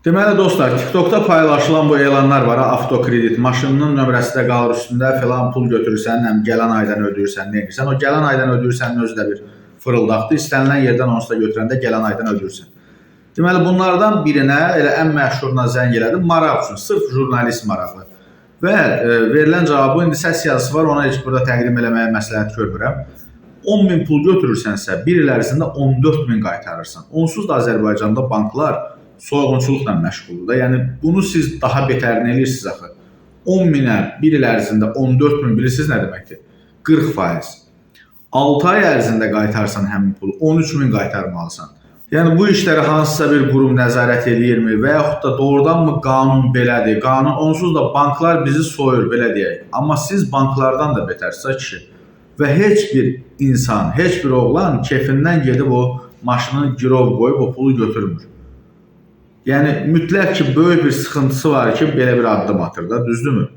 Deməli dostlar, TikTokda paylaşılan bu elanlar var. Avtokredit, maşınının nömrəsi də qalır üstündə, filan pul götürürsən, gələn aydan ödəyirsən, nə edirsən. O gələn aydan ödəyirsən özü də bir fırıldaqdır. İstənilən yerdən onsuz da götürəndə gələn aydan ödəyirsən. Deməli bunlardan birinə, elə ən məşhuruna zəng elədim, maraq üçün, sırf jurnalist marağı. Və verilən cavabı, indi səs yazısı var, ona heç burada təqdim eləməyə məsləhət görmürəm. 10.000 pul götürürsənsə, bir il ərzində 14.000 qaytarırsan. Onsuz da Azərbaycanda banklar soyğunçuluqla məşğuldur da. Yəni bunu siz daha betərini eləyirsiniz axı. 10.000-ə bir il ərzində 14.000 bilirsiniz nə deməkdir? 40%. 6 ay ərzində qaytarsan həmin pulu 13.000 qaytarmalısan. Yəni bu işləri hansısa bir qurum nəzarət edirmi və yaxud da doğrudanmı qanun belədir? Qanun onsuz da banklar bizi soyur belə deyək. Amma siz banklardan da betərsiniz kişi. Və heç bir insan, heç bir oğlan kefindən gedib o maşının girov qoyub o pulu götürmür. Yəni mütləq ki, böyük bir sıxıntısı var ki, belə bir addım atır da, düzdürmü?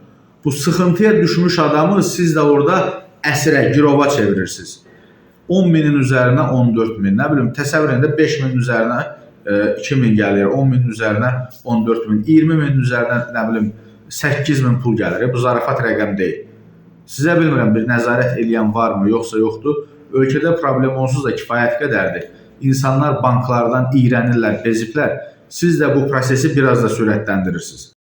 Bu sıxıntıya düşmüş adamı siz də orada əsirə, girova çevirirsiniz. 10.000-in üzərinə 14.000, nə bilim, təsəvvür edin də 5.000-in üzərinə 2.000 gəlir, 10.000-in üzərinə 14.000, 20.000-in üzərinə, nə bilim, 8.000 pul gəlir. Bu zarafat rəqəm deyil. Sizə bilmirəm, bir nəzarət eləyən varmı, yoxsa yoxdur. Ölkədə problem onsuz da kifayət qədərdir. İnsanlar banklardan iyrənirlər, beziblər. Siz də bu prosesi biraz da sürətlendirirsiniz.